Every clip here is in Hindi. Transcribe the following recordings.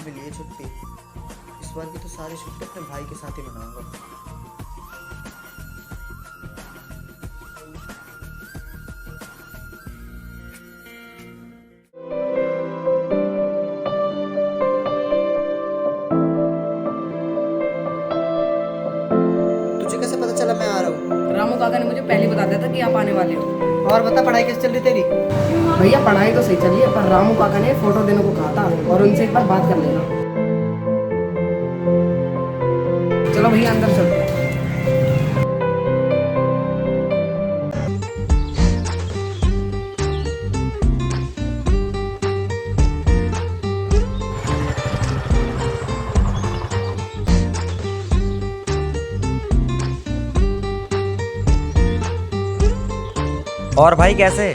मिली है छुट्टी। इस बार की तो सारी छुट्टी अपने भाई के साथ ही मनाऊंगा। तुझे कैसे पता चला मैं आ रहा हूँ? रामू काका ने मुझे पहले बता दिया था कि आप आने वाले हो। और बता, पढ़ाई कैसे चल रही तेरी? भैया पढ़ाई तो सही चल रही है, पर रामू काका ने फोटो देने को कहा था और उनसे एक बार बात कर लेना। चलो भैया अंदर चलते हैं। और भाई कैसे?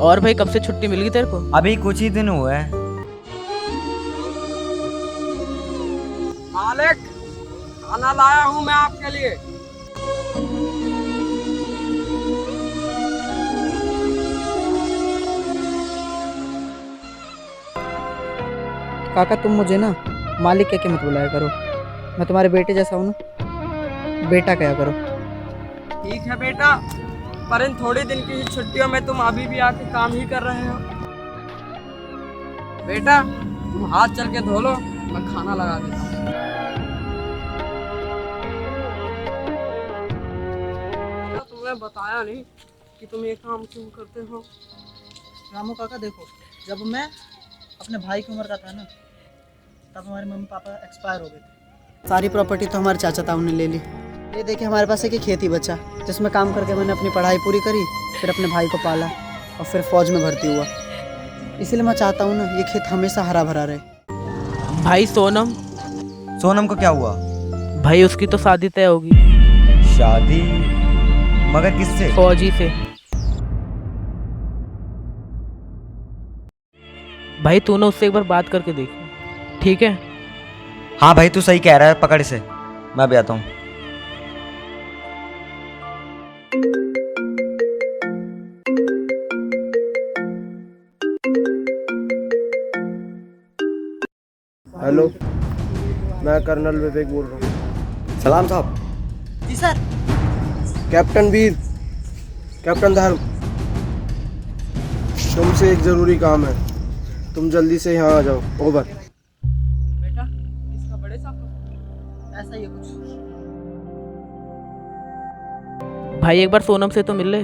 और भाई कब से छुट्टी मिल गई तेरे को? अभी कुछ ही दिन हुए हैं। मालिक, खाना लाया हूँ मैं आपके लिए। काका तुम मुझे ना मालिक कह के मत बुलाया करो, मैं तुम्हारे बेटे जैसा हूँ ना, बेटा कहा करो। ठीक है बेटा, पर इन थोड़े दिन की ही छुट्टियों में तुम अभी भी आके काम ही कर रहे हो। बेटा तुम हाथ चल के धो लो, मैं खाना लगा देता हूँ। बेटा, तुमने बताया नहीं कि तुम ये काम क्यों करते हो। रामू काका देखो, जब मैं अपने भाई की उम्र का था ना, तब हमारे मम्मी पापा एक्सपायर हो गए थे। सारी प्रॉपर्टी तो हमारे चाचा ताऊ ने ले ली। ये देखिए हमारे पास एक ही खेती बचा, जिसमें काम करके मैंने अपनी पढ़ाई पूरी करी, फिर अपने भाई को पाला और फिर फौज में भर्ती हुआ। इसीलिए मैं चाहता हूँ ना ये खेत हमेशा हरा भरा रहे। भाई सोनम? सोनम को क्या हुआ? भाई उसकी तो शादी तय होगी। शादी? मगर किससे? फौजी से। भाई तूने उससे एक बार बात करके देख, ठीक है? हाँ भाई तू सही कह रहा है, पकड़ इसे, मैं भी आता हूँ। हेलो, मैं कर्नल विवेक बोल रहा हूँ। सलाम साहब। जी सर। कैप्टन वीर, कैप्टन धर्म, तुमसे एक ज़रूरी काम है, तुम जल्दी से यहाँ आ जाओ। ओवर। बेटा इसका बड़े साहब ऐसा ही है कुछ। भाई एक बार सोनम से तो मिल ले।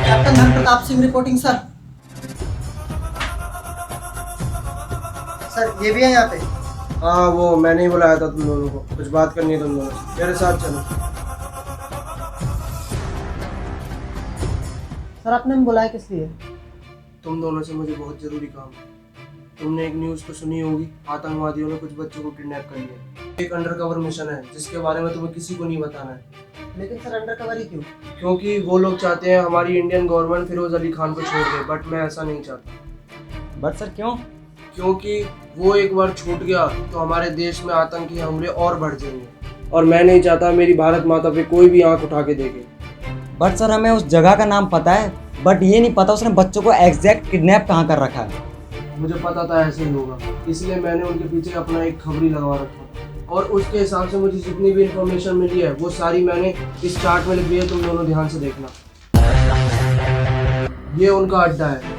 कैप्टन धर्म Pratap Singh reporting sir. Sir ये भी है यहाँ पे? हाँ वो मैंने ही बुलाया था तुम दोनों को, कुछ बात करनी है तुम दोनों से, मेरे साथ चलो। सर आपने हमें बुलाया किस लिए? तुम दोनों से मुझे बहुत ज़रूरी काम है। तुमने एक न्यूज़ तो सुनी होगी, आतंकवादियों ने कुछ बच्चों को किडनैप कर लिया। एक अंडरकवर मिशन है जिसके बारे में तुम्हें किसी को नहीं बताना है। लेकिन सर अंडरकवर ही क्यों? क्योंकि वो लोग चाहते हैं हमारी इंडियन गवर्नमेंट फिरोज अली खान को छोड़ दे, बट मैं ऐसा नहीं चाहता। बट सर क्यों? क्योंकि वो एक बार छूट गया तो हमारे देश में आतंकी हमले और बढ़ जाएंगे, और मैं नहीं चाहता मेरी भारत माता पे कोई भी आंख उठा के देखे। बट सर हमें उस जगह का नाम पता है, बट ये नहीं पता उसने बच्चों को एग्जैक्ट किडनैप कहाँ कर रखा है। मुझे पता था ऐसे ही होगा, इसलिए मैंने उनके पीछे अपना एक खबरी लगवा रखा, और उसके हिसाब से मुझे जितनी भी इंफॉर्मेशन मिली है वो सारी मैंने इस चार्ट में लिख दी है। तुम दोनों ध्यान से देखना। ये उनका अड्डा है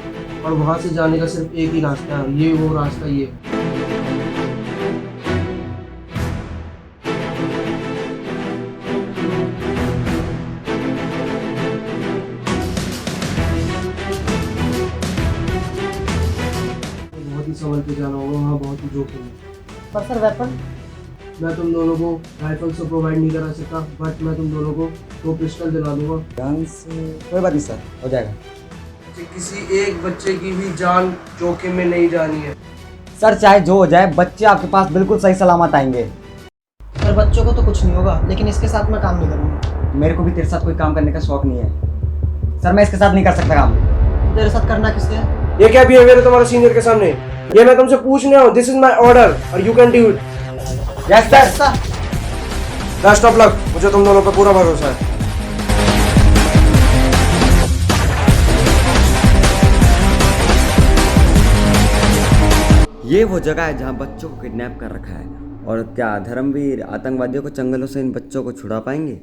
और वहाँ से जाने का सिर्फ एक ही रास्ता है, ये वो रास्ता ये है। बहुत ही संभल के जाना होगा, वहाँ बहुत ही जोखिम है। पर सर वेपन? मैं तुम दोनों को राइफल से प्रोवाइड नहीं करा सकता, बट मैं तुम दोनों को 2 पिस्टल दिला दूंगा। कोई बात नहीं सर, हो जाएगा। किसी एक बच्चे की भी जान जोखिम में नहीं जानी है। सर चाहे जो हो जाए, बच्चे आपके पास बिल्कुल सही सलामत आएंगे। सर बच्चों को तो कुछ नहीं होगा, लेकिन इसके साथ मैं काम नहीं करूँगा। मेरे को भी तेरे साथ कोई काम करने का शौक नहीं है सर, मैं इसके साथ नहीं कर सकता काम। तेरे साथ करना किसके है? ये क्या बिहेवियर है तुम्हारे सीनियर के सामने? ये मैं तुमसे पूछने आऊँ, दिस इज माय ऑर्डर और you can do it. Yes sir. Best of luck, मुझे तुम दोनों पर पूरा भरोसा है। ये वो जगह है जहाँ बच्चों को किडनैप कर रखा है। और क्या धर्मवीर आतंकवादियों को जंगलों से इन बच्चों को छुड़ा पाएंगे?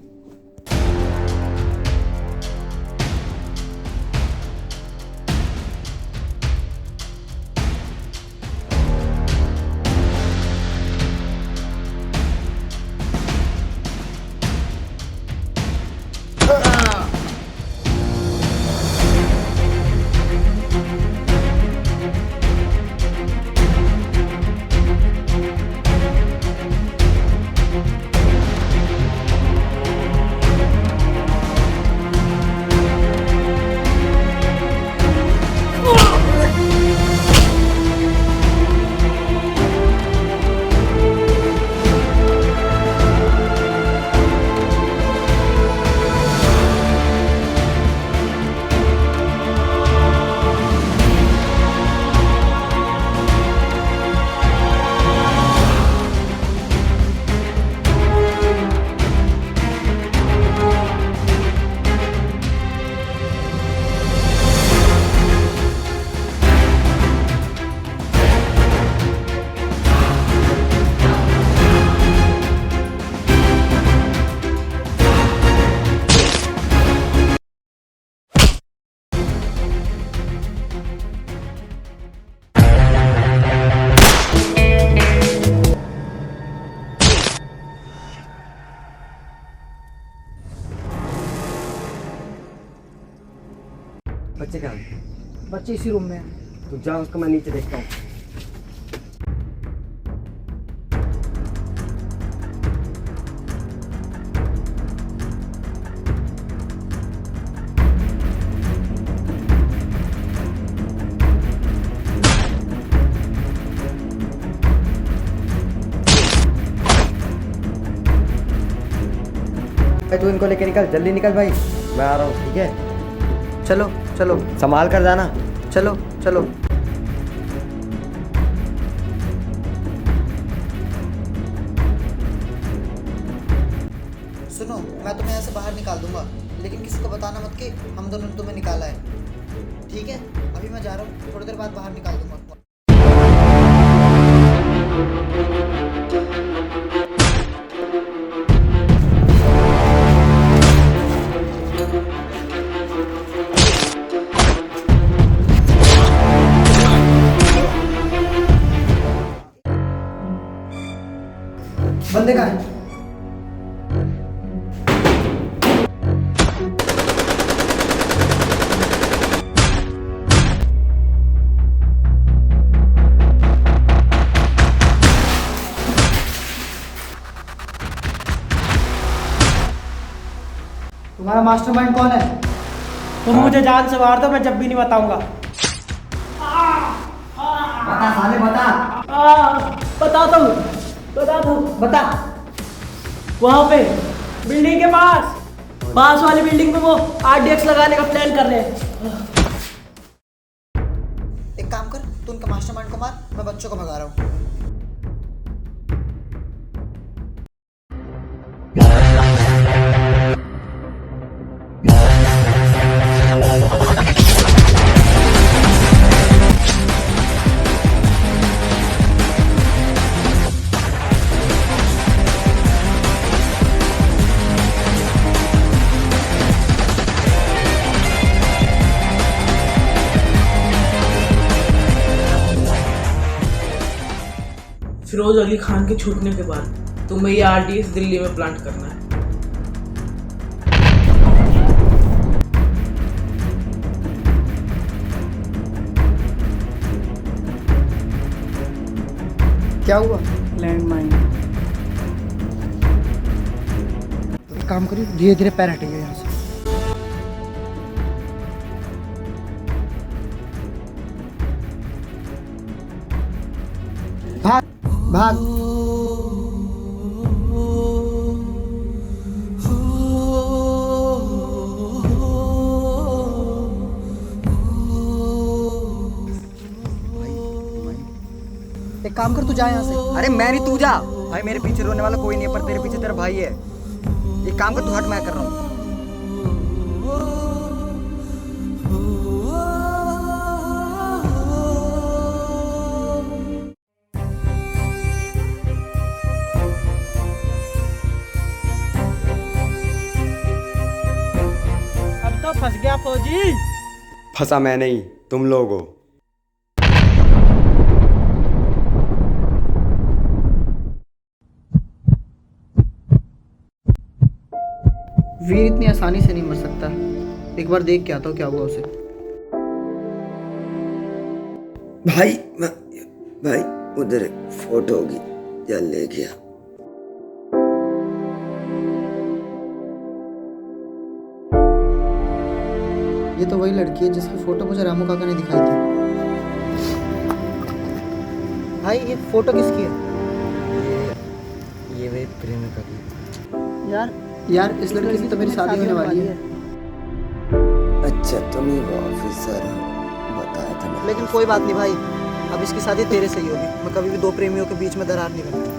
बच्चे कहाँ हैं? बच्चे इसी रूम में हैं। तो जा, उसको मैं नीचे देखता हूँ। तू इनको लेके निकल, जल्दी निकल भाई, मैं आ रहा हूँ। ठीक है, चलो चलो संभाल कर जाना। चलो चलो। सुनो, मैं तुम्हें यहाँ से बाहर निकाल दूंगा, लेकिन किसी को बताना मत कि हम दोनों ने तुम्हें निकाला है, ठीक है? अभी मैं जा रहा हूँ, थोड़ी देर बाद बाहर निकाल दूंगा। बंदे कहाँ हैं? तुम्हारा मास्टरमाइंड कौन है? तुम मुझे जान से मार दो, मैं जब भी नहीं बताऊंगा। बता साले बता। बताता हूँ, बताता हूँ, बता। वहाँ पे बिल्डिंग के पास वाली बिल्डिंग में वो RDX लगाने का प्लान कर रहे हैं। एक काम कर, तू उनका मास्टरमाइंड को मार, मैं बच्चों को भगा रहा हूँ। फिरोज अली खान के छूटने के बाद तुम्हें ये RDX दिल्ली में प्लांट करना है। क्या हुआ? Land mine. एक काम करिए, धीरे धीरे पैर हटेंगे यहाँ से। भाग भाग। एक काम कर, तू जा यहाँ से। अरे मैं नहीं, तू जा भाई, मेरे पीछे रोने वाला कोई नहीं है, पर तेरे पीछे तेरा भाई है। एक काम कर, तू हट, मैं कर रहा हूँ। फंसा मैं नहीं, तुम लोग हो। वीर इतनी आसानी से नहीं मर सकता। एक बार देख के आता हूँ क्या हुआ उसे। भाई भाई उधर एक फोटो होगी, चल ले गया। ये तो वही लड़की है जिसकी फोटो मुझे रामू काका ने दिखाई थी। भाई ये फोटो किसकी है? ये मेरी प्रेमिका की। यार इस लड़की से तो मेरी शादी होने वाली है। अच्छा तुम ही वो ऑफिसर हो, बताया था मैंने। लेकिन कोई बात नहीं भाई, अब इसकी शादी तेरे से ही होगी। मैं कभी भी दो प्रेमियों के बीच में दरार नहीं बनता।